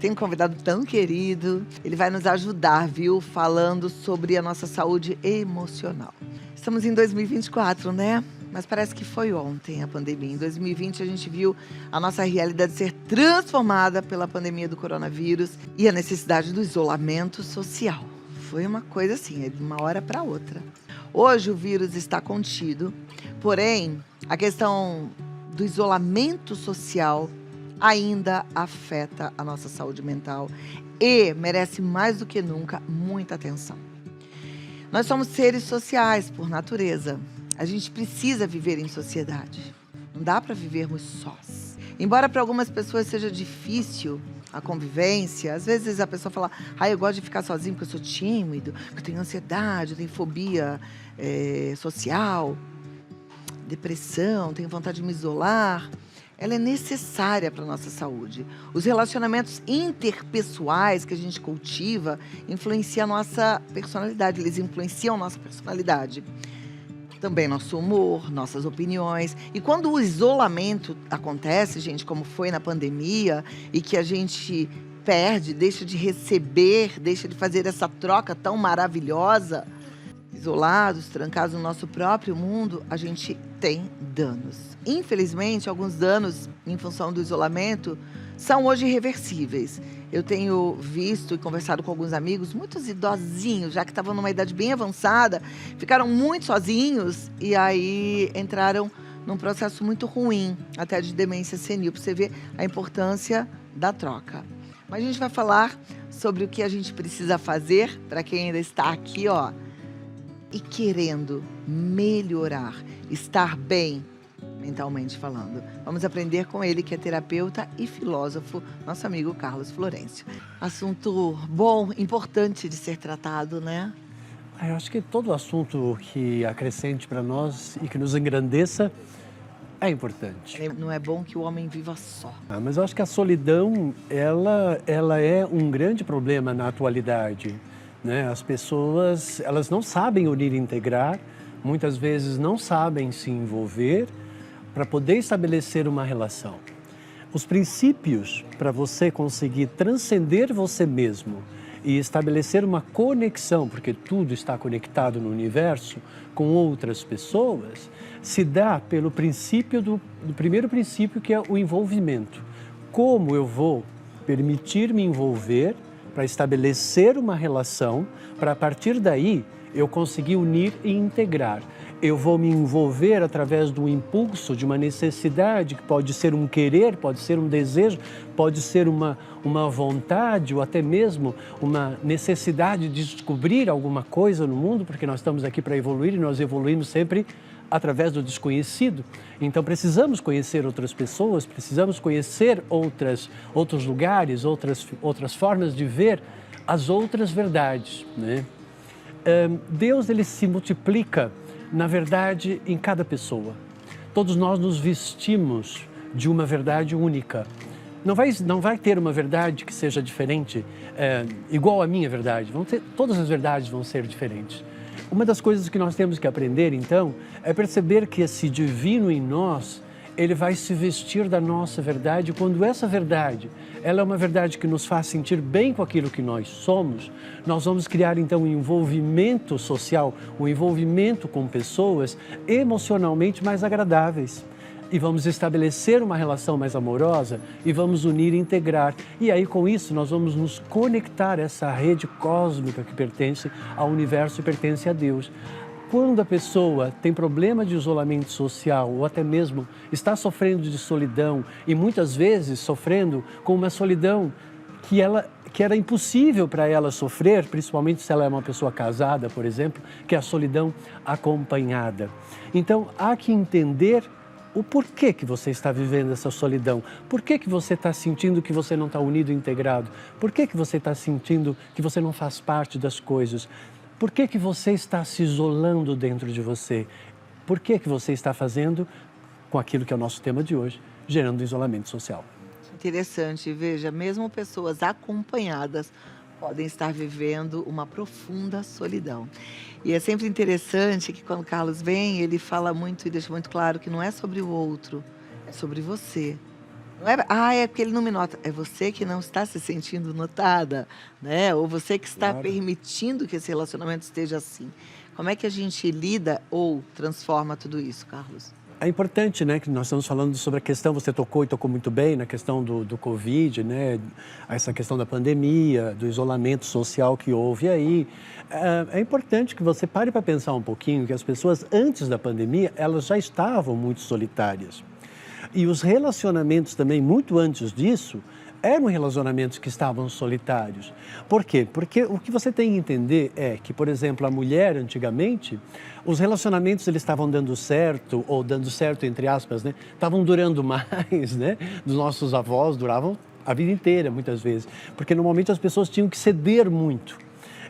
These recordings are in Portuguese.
Tem um convidado tão querido, ele vai nos ajudar, viu, falando sobre a nossa saúde emocional. Estamos em 2024, né? Mas parece que foi ontem a pandemia. Em 2020 a gente viu a nossa realidade ser transformada pela pandemia do coronavírus e a necessidade do isolamento social. Foi uma coisa assim, de uma hora para outra. Hoje o vírus está contido, porém a questão do isolamento social ainda afeta a nossa saúde mental e merece mais do que nunca muita atenção. Nós somos seres sociais por natureza. A gente precisa viver em sociedade. Não dá para vivermos sós. Embora para algumas pessoas seja difícil a convivência, às vezes a pessoa fala: eu gosto de ficar sozinho porque eu sou tímido, eu tenho ansiedade, eu tenho fobia social, depressão, tenho vontade de me isolar. Ela é necessária para a nossa saúde. Os relacionamentos interpessoais que a gente cultiva influenciam a nossa personalidade, eles influenciam a nossa personalidade. Também nosso humor, nossas opiniões. E quando o isolamento acontece, gente, como foi na pandemia, e que a gente perde, deixa de receber, deixa de fazer essa troca tão maravilhosa, isolados, trancados no nosso próprio mundo, a gente tem danos. Infelizmente, alguns danos em função do isolamento são hoje irreversíveis. Eu tenho visto e conversado com alguns amigos, muitos idosinhos, já que estavam numa idade bem avançada, ficaram muito sozinhos e aí entraram num processo muito ruim, até de demência senil, para você ver a importância da troca. Mas a gente vai falar sobre o que a gente precisa fazer para quem ainda está aqui, e querendo melhorar, estar bem mentalmente falando. Vamos aprender com ele, que é terapeuta e filósofo, nosso amigo Carlos Florencio. Assunto bom, importante de ser tratado, né? Eu acho que todo assunto que acrescente para nós e que nos engrandeça é importante. Não é bom que o homem viva só. Mas eu acho que a solidão, ela é um grande problema na atualidade. Né? As pessoas, elas não sabem unir e integrar, muitas vezes não sabem se envolver para poder estabelecer uma relação. Os princípios para você conseguir transcender você mesmo e estabelecer uma conexão, porque tudo está conectado no universo, com outras pessoas, se dá pelo princípio do primeiro princípio, que é o envolvimento. Como eu vou permitir me envolver para estabelecer uma relação, para a partir daí eu conseguir unir e integrar. Eu vou me envolver através do impulso, de uma necessidade, que pode ser um querer, pode ser um desejo, pode ser uma vontade ou até mesmo uma necessidade de descobrir alguma coisa no mundo, porque nós estamos aqui para evoluir e nós evoluímos sempre através do desconhecido. Então precisamos conhecer outras pessoas, precisamos conhecer outros lugares, outras formas de ver as outras verdades, né? Deus, ele se multiplica, na verdade, em cada pessoa. Todos nós nos vestimos de uma verdade única. Não vai ter uma verdade que seja diferente, igual à minha verdade. Todas as verdades vão ser diferentes. Uma das coisas que nós temos que aprender, então, é perceber que esse divino em nós, ele vai se vestir da nossa verdade. Quando essa verdade, ela é uma verdade que nos faz sentir bem com aquilo que nós somos, nós vamos criar, então, um envolvimento social, um envolvimento com pessoas emocionalmente mais agradáveis. E vamos estabelecer uma relação mais amorosa e vamos unir e integrar. E aí, com isso, nós vamos nos conectar a essa rede cósmica que pertence ao universo e pertence a Deus. Quando a pessoa tem problema de isolamento social ou até mesmo está sofrendo de solidão e muitas vezes sofrendo com uma solidão que era impossível para ela sofrer, principalmente se ela é uma pessoa casada, por exemplo, que é a solidão acompanhada. Então, há que entender o porquê que você está vivendo essa solidão. Por que você está sentindo que você não está unido e integrado? Por que você está sentindo que você não faz parte das coisas? Por que você está se isolando dentro de você? Por que você está fazendo com aquilo que é o nosso tema de hoje, gerando isolamento social? Interessante, veja, mesmo pessoas acompanhadas podem estar vivendo uma profunda solidão. E é sempre interessante que quando o Carlos vem, ele fala muito e deixa muito claro que não é sobre o outro, é sobre você. Não é porque ele não me nota. É você que não está se sentindo notada, né? Ou você que está Claro. permitindo que esse relacionamento esteja assim. Como é que a gente lida ou transforma tudo isso, Carlos? É importante, né, que nós estamos falando sobre a questão, você tocou e tocou muito bem na questão do Covid, né, essa questão da pandemia, do isolamento social que houve aí. É importante que você pare para pensar um pouquinho que as pessoas antes da pandemia, elas já estavam muito solitárias. E os relacionamentos também, muito antes disso, eram relacionamentos que estavam solitários. Por quê? Porque o que você tem que entender é que, por exemplo, a mulher antigamente, os relacionamentos eles estavam dando certo, ou dando certo entre aspas, né? Estavam durando mais, né? Dos nossos avós duravam a vida inteira, muitas vezes. Porque normalmente as pessoas tinham que ceder muito.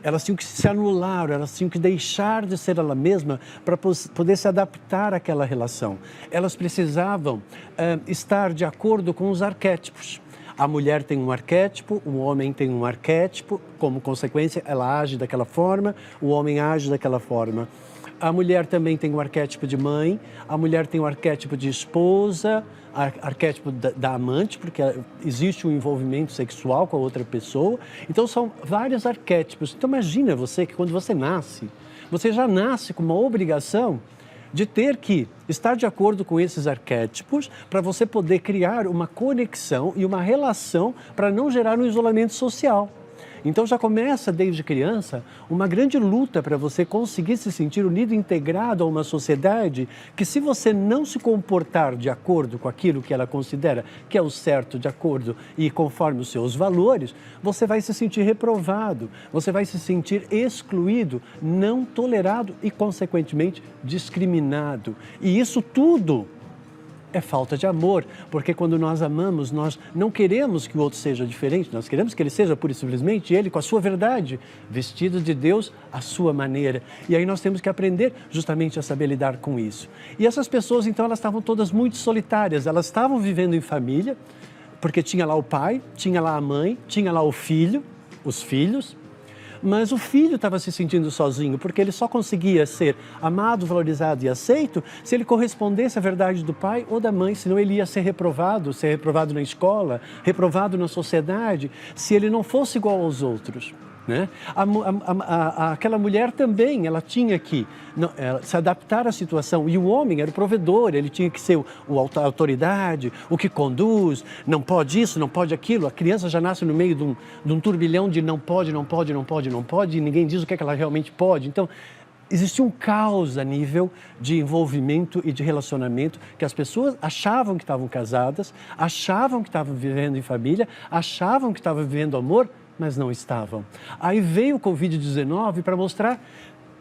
Elas tinham que se anular, elas tinham que deixar de ser ela mesma para poder se adaptar àquela relação. Elas precisavam estar de acordo com os arquétipos. A mulher tem um arquétipo, o homem tem um arquétipo, como consequência ela age daquela forma, o homem age daquela forma. A mulher também tem o arquétipo de mãe, a mulher tem o arquétipo de esposa, arquétipo da amante, porque existe um envolvimento sexual com a outra pessoa. Então são vários arquétipos. Então imagina você que quando você nasce, você já nasce com uma obrigação de ter que estar de acordo com esses arquétipos para você poder criar uma conexão e uma relação para não gerar um isolamento social. Então já começa desde criança uma grande luta para você conseguir se sentir unido e integrado a uma sociedade que, se você não se comportar de acordo com aquilo que ela considera que é o certo, de acordo e conforme os seus valores, você vai se sentir reprovado, você vai se sentir excluído, não tolerado e, consequentemente, discriminado. E isso tudo é falta de amor, porque quando nós amamos, nós não queremos que o outro seja diferente, nós queremos que ele seja pura e simplesmente ele com a sua verdade, vestido de Deus à sua maneira. E aí nós temos que aprender justamente a saber lidar com isso. E essas pessoas, então, elas estavam todas muito solitárias, elas estavam vivendo em família, porque tinha lá o pai, tinha lá a mãe, tinha lá o filho, os filhos, mas o filho estava se sentindo sozinho, porque ele só conseguia ser amado, valorizado e aceito se ele correspondesse à verdade do pai ou da mãe, senão ele ia ser reprovado na escola, reprovado na sociedade, se ele não fosse igual aos outros. Né? Aquela mulher também, ela tinha que se adaptar à situação, e o homem era o provedor, ele tinha que ser a autoridade, o que conduz, não pode isso, não pode aquilo. A criança já nasce no meio de um turbilhão de não pode, não pode, não pode, não pode, e ninguém diz o que é que ela realmente pode. Então, existia um caos a nível de envolvimento e de relacionamento, que as pessoas achavam que estavam casadas, achavam que estavam vivendo em família, achavam que estavam vivendo amor, mas não estavam. Aí veio o Covid-19 para mostrar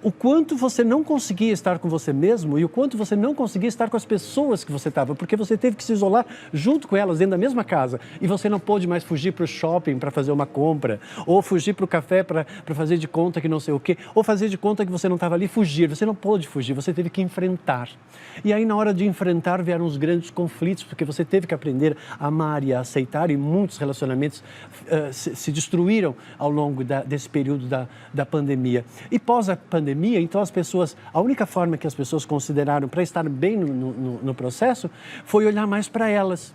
o quanto você não conseguia estar com você mesmo e o quanto você não conseguia estar com as pessoas que você estava, porque você teve que se isolar junto com elas dentro da mesma casa e você não pôde mais fugir para o shopping para fazer uma compra, ou fugir para o café para fazer de conta que não sei o quê, ou fazer de conta que você não estava ali, fugir. Você não pôde fugir, você teve que enfrentar. E aí, na hora de enfrentar, vieram os grandes conflitos, porque você teve que aprender a amar e a aceitar, e muitos relacionamentos se destruíram ao longo desse período da pandemia. E pós a pandemia, então a única forma que as pessoas consideraram para estar bem no processo foi olhar mais para elas.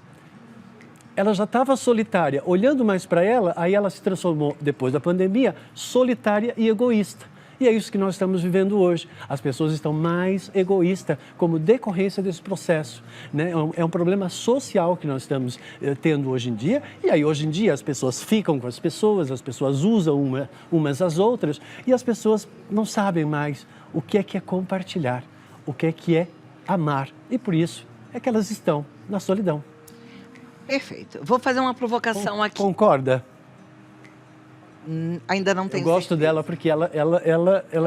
Ela já estava solitária, olhando mais para ela, aí ela se transformou, depois da pandemia, solitária e egoísta. E é isso que nós estamos vivendo hoje. As pessoas estão mais egoístas como decorrência desse processo, né? É um problema social que nós estamos tendo hoje em dia. E aí, hoje em dia, as pessoas ficam com as pessoas usam umas às outras, e as pessoas não sabem mais o que é compartilhar, o que é amar. E por isso é que elas estão na solidão. Perfeito. Vou fazer uma provocação aqui. Concorda? Ainda não tenho certeza. Eu gosto dela porque ela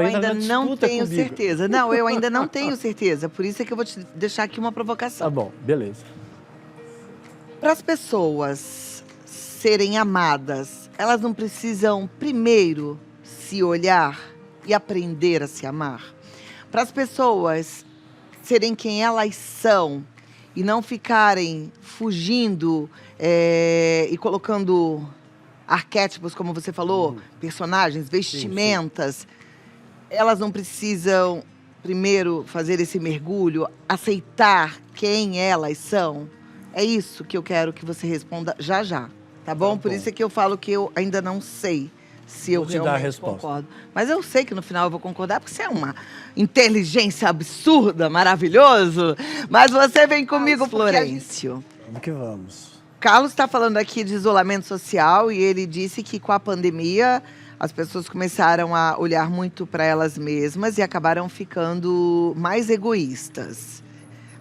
ainda não tenho comigo. certeza. Não, eu ainda não tenho certeza. Por isso é que eu vou te deixar aqui uma provocação. Tá bom, beleza. Para as pessoas serem amadas, elas não precisam primeiro se olhar e aprender a se amar? Para as pessoas serem quem elas são e não ficarem fugindo e colocando arquétipos, como você falou, personagens, vestimentas, sim. Elas não precisam primeiro fazer esse mergulho, aceitar quem elas são? É isso que eu quero que você responda já já, tá bom? Por isso é que eu falo que eu ainda não sei se eu Vou te dar a realmente resposta. concordo. Mas eu sei que no final eu vou concordar, porque você é uma inteligência absurda, maravilhoso. Mas você vem comigo, Florencio. Vamos que vamos. Carlos está falando aqui de isolamento social e ele disse que com a pandemia as pessoas começaram a olhar muito para elas mesmas e acabaram ficando mais egoístas.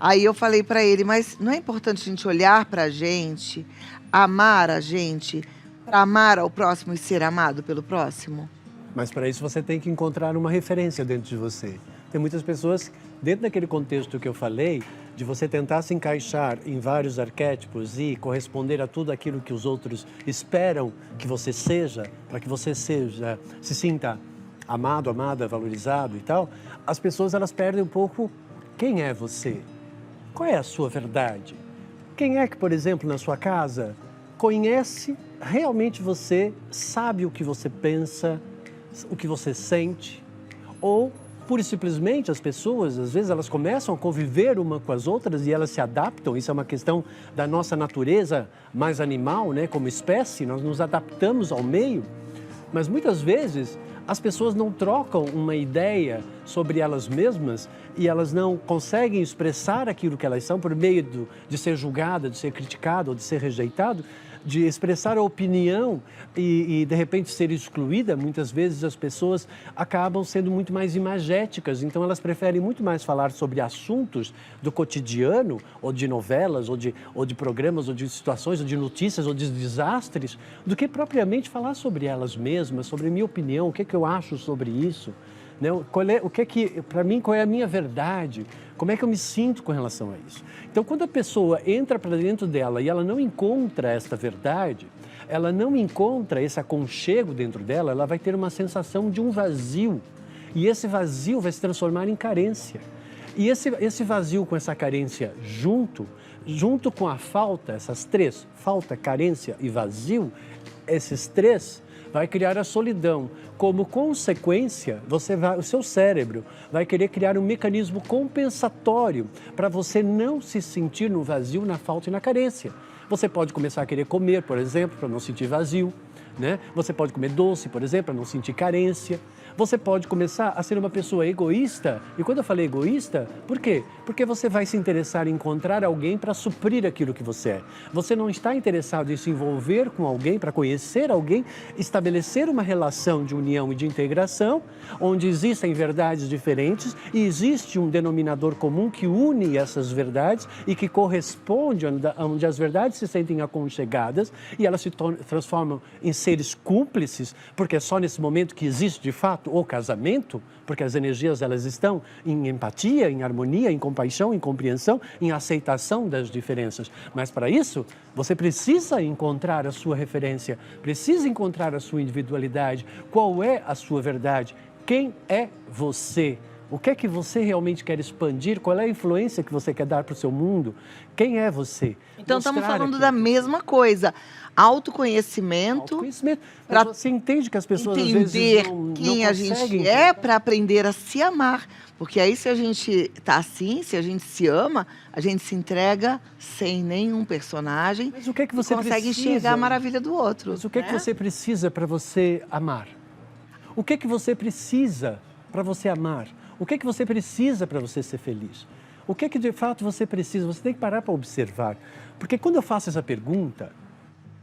Aí eu falei para ele, mas não é importante a gente olhar para a gente, amar a gente, para amar ao próximo e ser amado pelo próximo? Mas para isso você tem que encontrar uma referência dentro de você. Tem muitas pessoas, dentro daquele contexto que eu falei, de você tentar se encaixar em vários arquétipos e corresponder a tudo aquilo que os outros esperam que você seja, para que você seja, se sinta amado, amada, valorizado e tal, as pessoas elas perdem um pouco quem é você, qual é a sua verdade. Quem é que, por exemplo, na sua casa, conhece realmente você, sabe o que você pensa, o que você sente, ou pura e simplesmente as pessoas, às vezes, elas começam a conviver uma com as outras e elas se adaptam. Isso é uma questão da nossa natureza mais animal, né? Como espécie, nós nos adaptamos ao meio. Mas muitas vezes as pessoas não trocam uma ideia sobre elas mesmas e elas não conseguem expressar aquilo que elas são por meio de ser julgada, de ser criticada ou de ser rejeitado, de expressar a opinião e de repente ser excluída. Muitas vezes as pessoas acabam sendo muito mais imagéticas, então elas preferem muito mais falar sobre assuntos do cotidiano, ou de novelas, ou de programas, ou de situações, ou de notícias, ou de desastres, do que propriamente falar sobre elas mesmas, sobre a minha opinião, o que é que eu acho sobre isso. Né? Para mim, qual é a minha verdade? Como é que eu me sinto com relação a isso? Então, quando a pessoa entra para dentro dela e ela não encontra essa verdade, ela não encontra esse aconchego dentro dela, ela vai ter uma sensação de um vazio. E esse vazio vai se transformar em carência. E esse vazio com essa carência junto com a falta, essas três, falta, carência e vazio, esses três vai criar a solidão. Como consequência, o seu cérebro vai querer criar um mecanismo compensatório para você não se sentir no vazio, na falta e na carência. Você pode começar a querer comer, por exemplo, para não sentir vazio, né? Você pode comer doce, por exemplo, para não sentir carência. Você pode começar a ser uma pessoa egoísta. E quando eu falei egoísta, por quê? Porque você vai se interessar em encontrar alguém para suprir aquilo que você é. Você não está interessado em se envolver com alguém, para conhecer alguém, estabelecer uma relação de união e de integração, onde existem verdades diferentes e existe um denominador comum que une essas verdades e que corresponde onde as verdades se sentem aconchegadas e elas se transformam em seres cúmplices, porque é só nesse momento que existe de fato o casamento, porque as energias elas estão em empatia, em harmonia, em compaixão, em compreensão, em aceitação das diferenças. Mas para isso, você precisa encontrar a sua referência, precisa encontrar a sua individualidade. Qual é a sua verdade? Quem é você? O que é que você realmente quer expandir? Qual é a influência que você quer dar para o seu mundo? Quem é você? Então, estamos falando da mesma coisa. Autoconhecimento. Para você entende que as pessoas às vezes quem a gente é para aprender a se amar. Porque aí, se a gente está assim, se a gente se ama, a gente se entrega sem nenhum personagem. Mas o que é que você consegue precisa? Enxergar a maravilha do outro. Mas o que é que você precisa para você amar? O que é que você precisa para você amar? O que é que você precisa para você ser feliz? O que é que de fato você precisa? Você tem que parar para observar. Porque quando eu faço essa pergunta,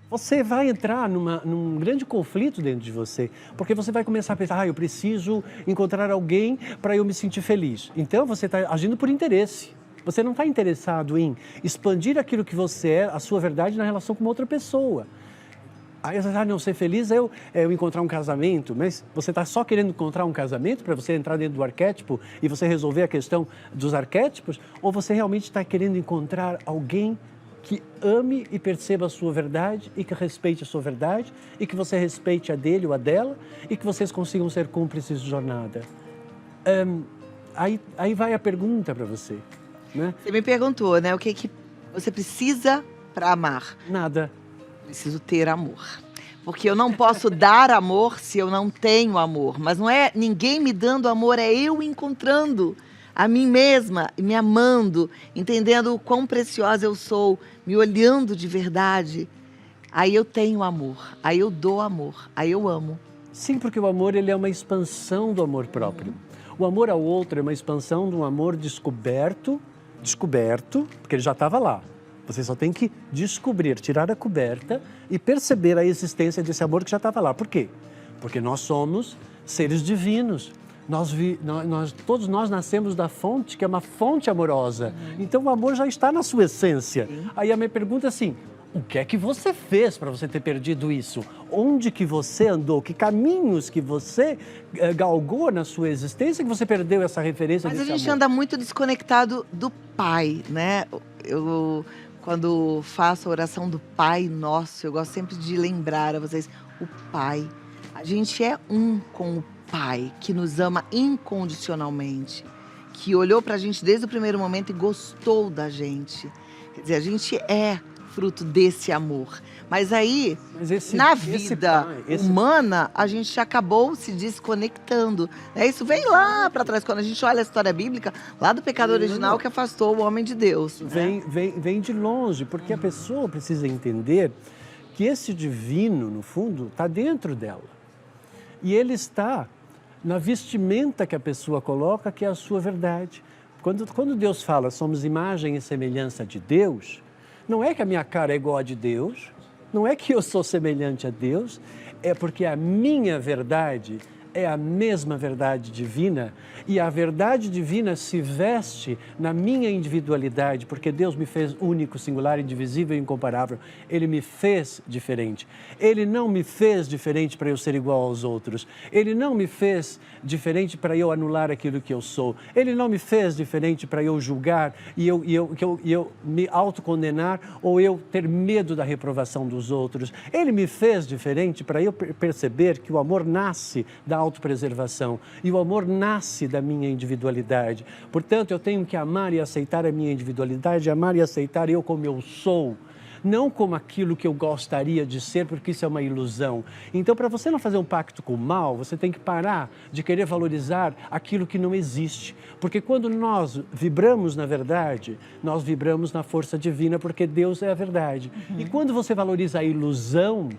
você vai entrar num grande conflito dentro de você, porque você vai começar a pensar, eu preciso encontrar alguém para eu me sentir feliz. Então, você está agindo por interesse. Você não está interessado em expandir aquilo que você é, a sua verdade, na relação com outra pessoa. Aí você não ser feliz é eu encontrar um casamento, mas você está só querendo encontrar um casamento para você entrar dentro do arquétipo e você resolver a questão dos arquétipos? Ou você realmente está querendo encontrar alguém que ame e perceba a sua verdade e que respeite a sua verdade e que você respeite a dele ou a dela e que vocês consigam ser cúmplices de jornada? Aí vai a pergunta para você, né? Você me perguntou, né? O que você precisa para amar? Nada. Preciso ter amor. Porque eu não posso dar amor se eu não tenho amor. Mas não é ninguém me dando amor, é eu encontrando a mim mesma, me amando, entendendo o quão preciosa eu sou, me olhando de verdade, aí eu tenho amor, aí eu dou amor, aí eu amo. Sim, porque o amor ele é uma expansão do amor próprio. O amor ao outro é uma expansão de um amor descoberto, porque ele já estava lá. Você só tem que descobrir, tirar a coberta e perceber a existência desse amor que já estava lá. Por quê? Porque nós somos seres divinos. Todos nós nascemos da fonte, que é uma fonte amorosa. Então o amor já está na sua essência. Aí a minha pergunta é assim, o que é que você fez para você ter perdido isso? Onde que você andou? Que caminhos que você galgou na sua existência que você perdeu essa referência Mas desse a gente amor? anda muito desconectado do Pai, né? Eu, quando faço a oração do Pai Nosso, eu gosto sempre de lembrar a vocês, o Pai. A gente é um com o Pai, que nos ama incondicionalmente, que olhou pra gente desde o primeiro momento e gostou da gente. Quer dizer, a gente é fruto desse amor. Mas aí, na vida humana, a gente acabou se desconectando. Né? Isso vem lá para trás, quando a gente olha a história bíblica, lá do pecado original que afastou o homem de Deus. Né? Vem de longe, porque a pessoa precisa entender que esse divino, no fundo, está dentro dela. E ele está na vestimenta que a pessoa coloca, que é a sua verdade. Quando Deus fala, somos imagem e semelhança de Deus, não é que a minha cara é igual a de Deus, não é que eu sou semelhante a Deus, é porque a minha verdade é a mesma verdade divina e a verdade divina se veste na minha individualidade, porque Deus me fez único, singular, indivisível e incomparável. Ele me fez diferente. Ele não me fez diferente para eu ser igual aos outros. Ele não me fez diferente para eu anular aquilo que eu sou. Ele não me fez diferente para eu julgar e eu me autocondenar ou eu ter medo da reprovação dos outros. Ele me fez diferente para eu perceber que o amor nasce da autopreservação e o amor nasce da minha individualidade. Portanto, eu tenho que amar e aceitar a minha individualidade, amar e aceitar eu como eu sou, não como aquilo que eu gostaria de ser, porque isso é uma ilusão. Então, para você não fazer um pacto com o mal, você tem que parar de querer valorizar aquilo que não existe. Porque quando nós vibramos na verdade, nós vibramos na força divina, porque Deus é a verdade. E quando você valoriza a ilusão,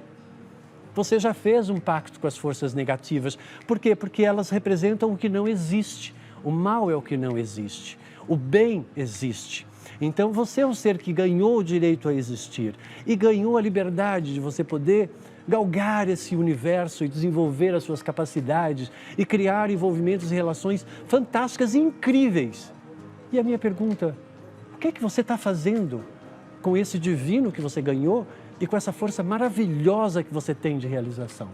você já fez um pacto com as forças negativas. Por quê? Porque elas representam o que não existe. O mal é o que não existe. O bem existe. Então, você é um ser que ganhou o direito a existir e ganhou a liberdade de você poder galgar esse universo e desenvolver as suas capacidades e criar envolvimentos e relações fantásticas e incríveis. E a minha pergunta, o que é que você está fazendo com esse divino que você ganhou e com essa força maravilhosa que você tem de realização?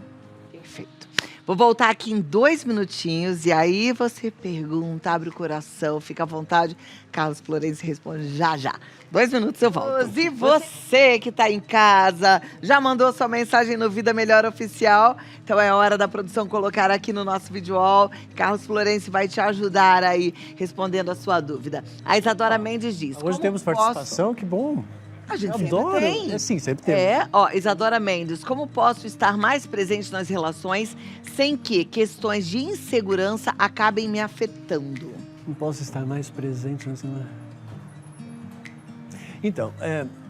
Perfeito. Vou voltar aqui em 2 minutinhos e aí você pergunta, abre o coração, fica à vontade. Carlos Florence responde já, já. 2 minutos eu volto. E você que está em casa, já mandou sua mensagem no Vida Melhor Oficial? Então é hora da produção colocar aqui no nosso vídeo wall. Carlos Florence vai te ajudar aí, respondendo a sua dúvida. A Isadora Mendes diz... Hoje temos participação, que bom. A gente sempre adoro. tem. É, sim, sempre tem. Isadora Mendes, como posso estar mais presente nas relações sem que questões de insegurança acabem me afetando? Não posso estar mais presente nas relações. Então,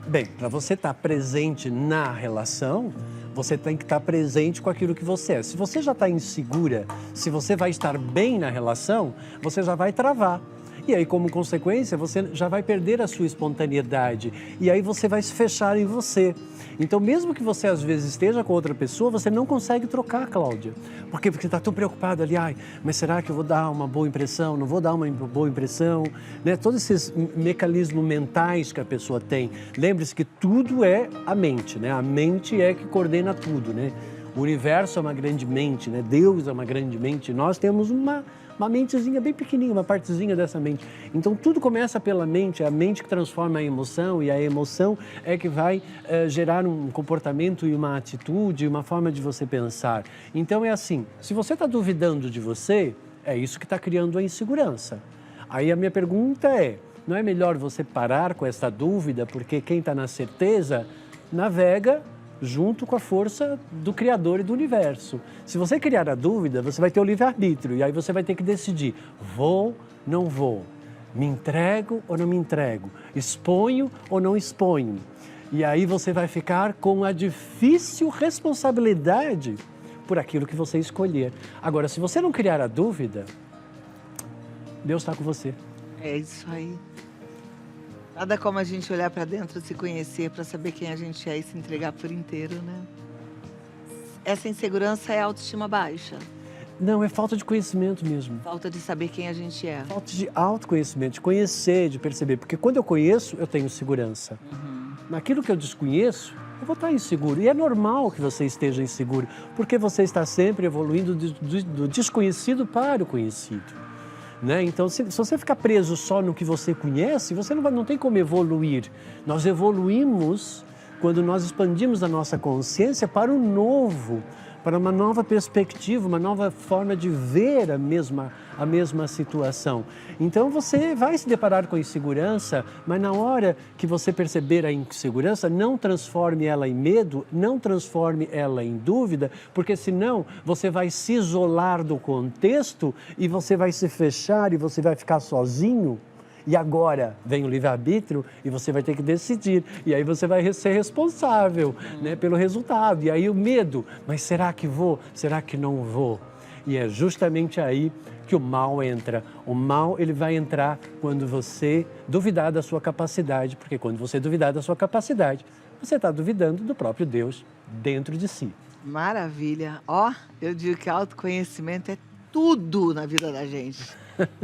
bem, para você estar presente na relação, você tem que estar presente com aquilo que você é. Se você já está insegura, se você vai estar bem na relação, você já vai travar. E aí, como consequência, você já vai perder a sua espontaneidade. E aí você vai se fechar em você. Então, mesmo que você, às vezes, esteja com outra pessoa, você não consegue trocar, Cláudia. Por quê? Porque está tão preocupado ali. Mas será que eu vou dar uma boa impressão? Não vou dar uma boa impressão? Né? Todos esses mecanismos mentais que a pessoa tem. Lembre-se que tudo é a mente, né? A mente é que coordena tudo, né? O universo é uma grande mente, né? Deus é uma grande mente. Nós temos uma mentezinha bem pequenininha, uma partezinha dessa mente. Então, tudo começa pela mente, é a mente que transforma a emoção e a emoção é que vai gerar um comportamento e uma atitude, uma forma de você pensar. Então, é assim, se você está duvidando de você, é isso que está criando a insegurança. Aí a minha pergunta é, não é melhor você parar com essa dúvida, porque quem está na certeza navega junto com a força do Criador e do Universo. Se você criar a dúvida, você vai ter o livre-arbítrio, e aí você vai ter que decidir, vou não vou? Me entrego ou não me entrego? Exponho ou não exponho? E aí você vai ficar com a difícil responsabilidade por aquilo que você escolher. Agora, se você não criar a dúvida, Deus está com você. É isso aí. Nada como a gente olhar para dentro, se conhecer, para saber quem a gente é e se entregar por inteiro, né? Essa insegurança é autoestima baixa. Não, é falta de conhecimento mesmo. Falta de saber quem a gente é. Falta de autoconhecimento, de conhecer, de perceber. Porque quando eu conheço, eu tenho segurança. Naquilo que eu desconheço, eu vou estar inseguro. E é normal que você esteja inseguro, porque você está sempre evoluindo do desconhecido para o conhecido. Né? Então, se você ficar preso só no que você conhece, você não tem como evoluir. Nós evoluímos quando nós expandimos a nossa consciência para o novo, para uma nova perspectiva, uma nova forma de ver a mesma situação. Então você vai se deparar com insegurança, mas na hora que você perceber a insegurança, não transforme ela em medo, não transforme ela em dúvida, porque senão você vai se isolar do contexto e você vai se fechar e você vai ficar sozinho. E agora vem o livre-arbítrio e você vai ter que decidir. E aí você vai ser responsável, né, pelo resultado. E aí o medo, mas será que vou? Será que não vou? E é justamente aí que o mal entra. O mal, ele vai entrar quando você duvidar da sua capacidade. Porque quando você duvidar da sua capacidade, você está duvidando do próprio Deus dentro de si. Maravilha. Ó, eu digo que autoconhecimento é tudo na vida da gente.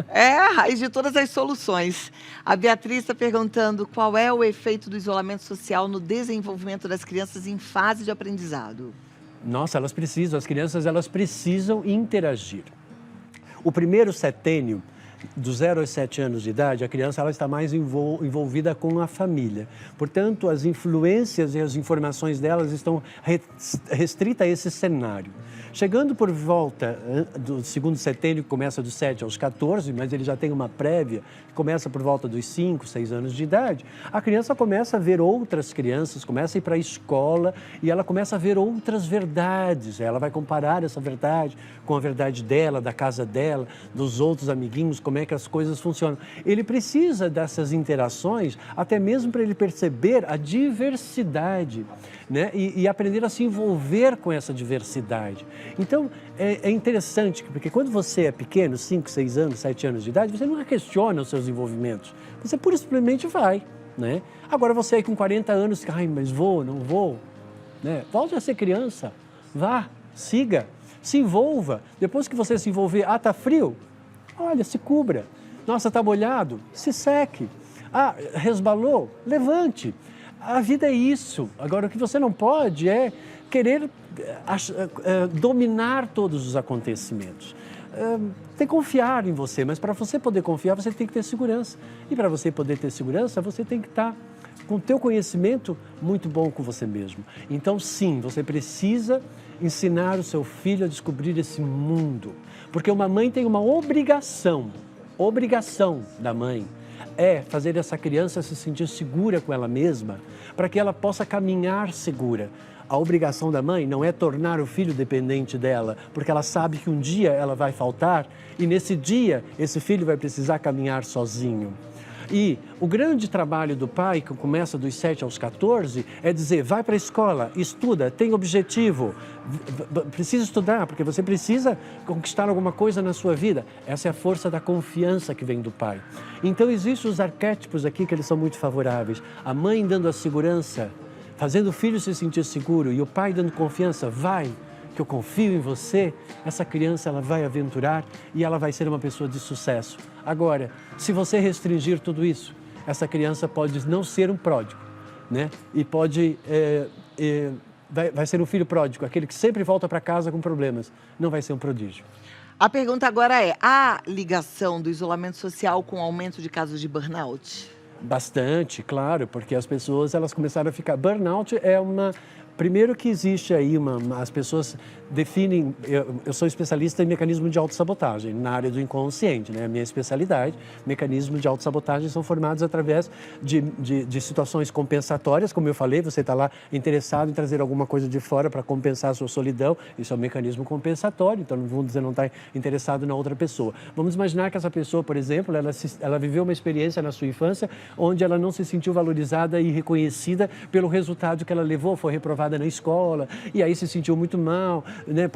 É a raiz de todas as soluções. A Beatriz está perguntando qual é o efeito do isolamento social no desenvolvimento das crianças em fase de aprendizado. Nossa, as crianças elas precisam interagir. O primeiro setênio, do 0 aos 7 anos de idade, a criança ela está mais envolvida com a família. Portanto, as influências e as informações delas estão restritas a esse cenário. Chegando por volta do segundo setênio, que começa dos 7 aos 14, mas ele já tem uma prévia, que começa por volta dos 5, 6 anos de idade, a criança começa a ver outras crianças, começa a ir para a escola e ela começa a ver outras verdades. Ela vai comparar essa verdade com a verdade dela, da casa dela, dos outros amiguinhos, como é que as coisas funcionam. Ele precisa dessas interações, até mesmo para ele perceber a diversidade, né? E aprender a se envolver com essa diversidade. Então, é interessante, porque quando você é pequeno, 5, 6 anos, 7 anos de idade, você nunca questiona os seus envolvimentos. Você pura e simplesmente vai, né? Agora você aí com 40 anos, ai, mas vou, não vou, né? Volte a ser criança, vá, siga, se envolva. Depois que você se envolver, tá frio? Olha, se cubra. Nossa, tá molhado? Se seque. Resbalou? Levante. A vida é isso. Agora, o que você não pode é querer dominar todos os acontecimentos. Tem que confiar em você, mas para você poder confiar, você tem que ter segurança. E para você poder ter segurança, você tem que estar com o teu conhecimento muito bom com você mesmo. Então, sim, você precisa ensinar o seu filho a descobrir esse mundo. Porque uma mãe tem uma obrigação da mãe, é fazer essa criança se sentir segura com ela mesma, para que ela possa caminhar segura. A obrigação da mãe não é tornar o filho dependente dela, porque ela sabe que um dia ela vai faltar e nesse dia esse filho vai precisar caminhar sozinho. E o grande trabalho do pai, que começa dos 7 aos 14, é dizer, vai para a escola, estuda, tem objetivo, precisa estudar, porque você precisa conquistar alguma coisa na sua vida. Essa é a força da confiança que vem do pai. Então, existem os arquétipos aqui que eles são muito favoráveis. A mãe dando a segurança, fazendo o filho se sentir seguro, e o pai dando confiança, vai, que eu confio em você, essa criança ela vai aventurar e ela vai ser uma pessoa de sucesso. Agora, se você restringir tudo isso, essa criança pode não ser um pródigo, né? E pode, vai ser um filho pródigo, aquele que sempre volta para casa com problemas, não vai ser um prodígio. A pergunta agora é, há ligação do isolamento social com o aumento de casos de burnout? Bastante, claro, porque as pessoas elas começaram a ficar... Burnout é Primeiro que existe aí as pessoas definem, eu sou especialista em mecanismo de autossabotagem, na área do inconsciente, né? A minha especialidade, mecanismos de autossabotagem são formados através de situações compensatórias, como eu falei, você está lá interessado em trazer alguma coisa de fora para compensar a sua solidão, isso é um mecanismo compensatório, então você não está interessado na outra pessoa. Vamos imaginar que essa pessoa, por exemplo, ela viveu uma experiência na sua infância onde ela não se sentiu valorizada e reconhecida pelo resultado que ela levou, foi reprovada na escola, e aí se sentiu muito mal, né?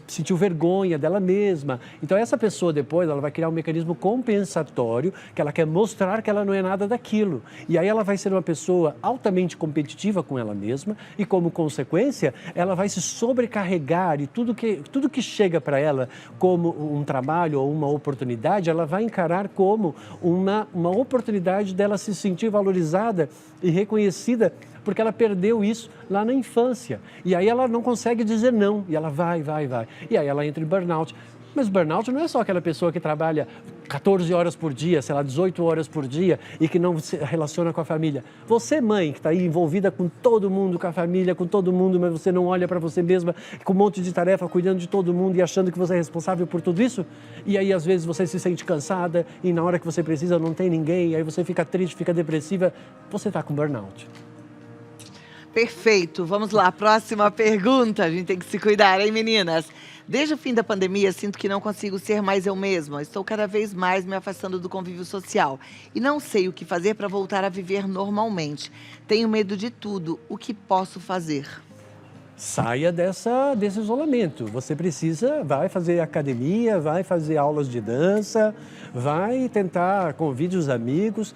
Sentiu vergonha dela mesma. Então essa pessoa depois, ela vai criar um mecanismo compensatório, que ela quer mostrar que ela não é nada daquilo. E aí ela vai ser uma pessoa altamente competitiva com ela mesma e, como consequência, ela vai se sobrecarregar e tudo que chega para ela como um trabalho ou uma oportunidade, ela vai encarar como uma oportunidade dela se sentir valorizada e reconhecida, porque ela perdeu isso lá na infância. E aí ela não consegue dizer não, e ela vai. E aí ela entra em burnout. Mas burnout não é só aquela pessoa que trabalha 14 horas por dia, sei lá, 18 horas por dia e que não se relaciona com a família. Você, mãe, que está aí envolvida com todo mundo, com a família, com todo mundo, mas você não olha para você mesma, com um monte de tarefa, cuidando de todo mundo e achando que você é responsável por tudo isso. E aí, às vezes, você se sente cansada e na hora que você precisa não tem ninguém, e aí você fica triste, fica depressiva. Você está com burnout. Perfeito. Vamos lá, próxima pergunta. A gente tem que se cuidar, hein, meninas? Desde o fim da pandemia, sinto que não consigo ser mais eu mesma. Estou cada vez mais me afastando do convívio social. E não sei o que fazer para voltar a viver normalmente. Tenho medo de tudo. O que posso fazer? Saia desse isolamento. Você vai fazer academia, vai fazer aulas de dança, vai tentar, convide os amigos,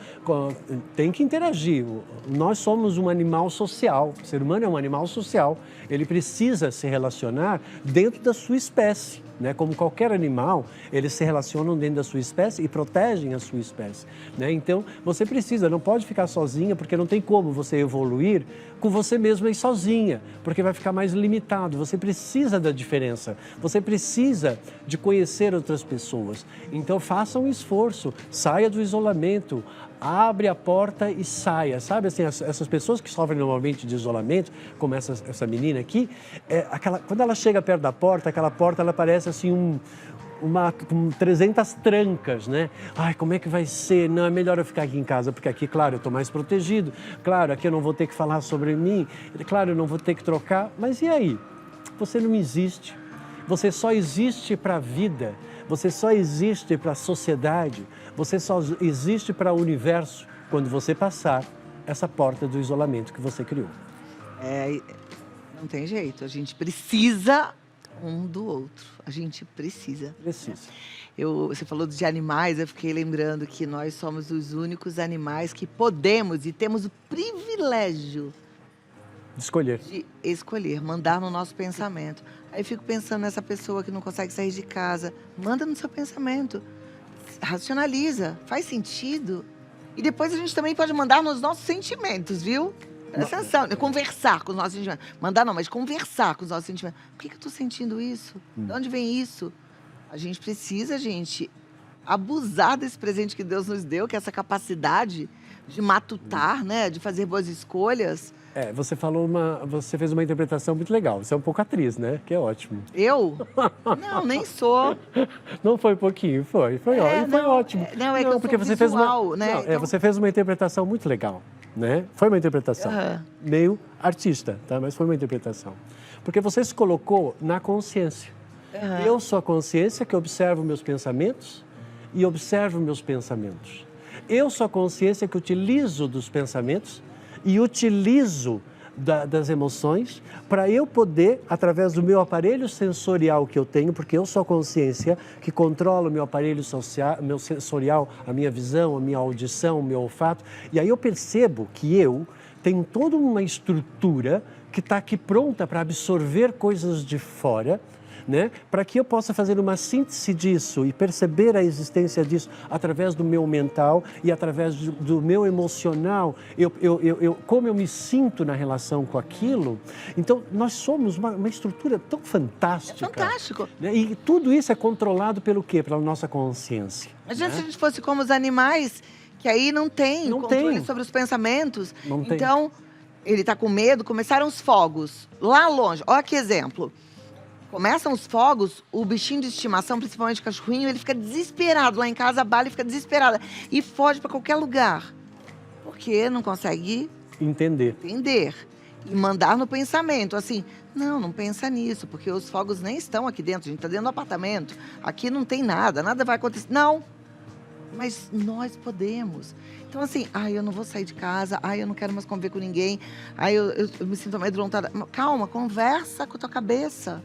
tem que interagir. Nós somos um animal social, o ser humano é um animal social, ele precisa se relacionar dentro da sua espécie. Né? Como qualquer animal, eles se relacionam dentro da sua espécie e protegem a sua espécie. Né? Então, você não pode ficar sozinha, porque não tem como você evoluir com você mesma e sozinha, porque vai ficar mais limitado. Você precisa da diferença, você precisa de conhecer outras pessoas. Então, faça um esforço, saia do isolamento, abre a porta e saia. Sabe assim, essas pessoas que sofrem normalmente de isolamento, como essa menina aqui, quando ela chega perto da porta, aquela porta ela parece assim com 300 trancas, né? Ai, como é que vai ser? Não, é melhor eu ficar aqui em casa, porque aqui, claro, eu estou mais protegido. Claro, aqui eu não vou ter que falar sobre mim. Claro, eu não vou ter que trocar. Mas e aí? Você não existe. Você só existe para a vida. Você só existe para a sociedade. Você só existe para o universo quando você passar essa porta do isolamento que você criou. Não tem jeito. A gente precisa um do outro. A gente precisa. Precisa. Você falou de animais, eu fiquei lembrando que nós somos os únicos animais que podemos e temos o privilégio de escolher, mandar no nosso pensamento. Aí eu fico pensando nessa pessoa que não consegue sair de casa. Manda no seu pensamento. Racionaliza. Faz sentido. E depois a gente também pode mandar nos nossos sentimentos, viu? Presta atenção, conversar com os nossos sentimentos. Mandar não, mas conversar com os nossos sentimentos. Por que eu estou sentindo isso? De onde vem isso? A gente precisa, abusar desse presente que Deus nos deu, que é essa capacidade de matutar, né? De fazer boas escolhas. Você fez uma interpretação muito legal. Você é um pouco atriz, né? Que é ótimo. Eu? Não, nem sou. Não foi pouquinho, foi ótimo. Porque você fez você fez uma interpretação muito legal, né? Foi uma interpretação meio artista, tá? Mas foi uma interpretação. Porque você se colocou na consciência. Eu sou a consciência que observo meus pensamentos e observo meus pensamentos. Eu sou a consciência que utilizo dos pensamentos e utilizo das emoções para eu poder, através do meu aparelho sensorial que eu tenho, porque eu sou a consciência que controla o meu aparelho meu sensorial, a minha visão, a minha audição, o meu olfato, e aí eu percebo que eu tenho toda uma estrutura que está aqui pronta para absorver coisas de fora, né? Para que eu possa fazer uma síntese disso e perceber a existência disso através do meu mental e através do meu emocional, como eu me sinto na relação com aquilo. Então, nós somos uma estrutura tão fantástica. É fantástico. Né? E tudo isso é controlado pelo quê? Pela nossa consciência. Imagina se a gente fosse como os animais, que aí não tem controle sobre os pensamentos. Não tem. Então, Ele tá com medo, começaram os fogos lá longe. Olha que exemplo. Começam os fogos, o bichinho de estimação, principalmente o cachorrinho, ele fica desesperado. Lá em casa, a Bali fica desesperada. E foge para qualquer lugar. Porque não consegue Entender. entender. E mandar no pensamento, assim, não pensa nisso, porque os fogos nem estão aqui dentro, a gente está dentro do apartamento. Aqui não tem nada, nada vai acontecer. Não, mas nós podemos. Então, assim, eu não vou sair de casa, eu não quero mais conviver com ninguém, eu me sinto amedrontada. Calma, conversa com a tua cabeça.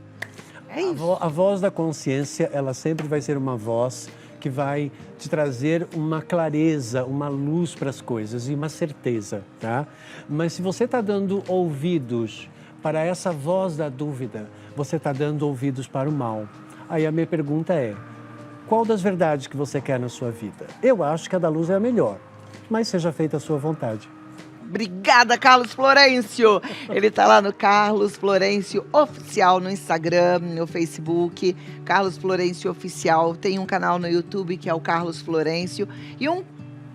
É isso. A voz da consciência, ela sempre vai ser uma voz que vai te trazer uma clareza, uma luz para as coisas e uma certeza, tá? Mas se você está dando ouvidos para essa voz da dúvida, você está dando ouvidos para o mal. Aí a minha pergunta é, qual das verdades que você quer na sua vida? Eu acho que a da luz é a melhor, mas seja feita a sua vontade. Obrigada, Carlos Florencio. Ele tá lá no Carlos Florencio Oficial no Instagram, no Facebook. Carlos Florencio Oficial. Tem um canal no YouTube que é o Carlos Florencio. E um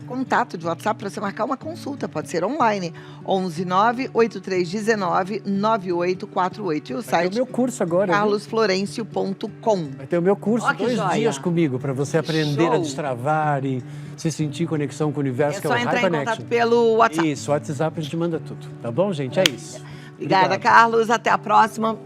contato de WhatsApp para você marcar uma consulta. Pode ser online. 119-8319-9848. E o Vai ter site o meu curso agora. carlosflorencio.com. Vai ter o meu curso, Ó, que 2 joia. dias comigo, para você aprender a Show. destravar e se sentir em conexão com o universo, É que é só o High entrar em Connection. contato pelo WhatsApp. Isso, WhatsApp a gente manda tudo. Tá bom, gente? É isso. Obrigada, Obrigado. Carlos. Até a próxima.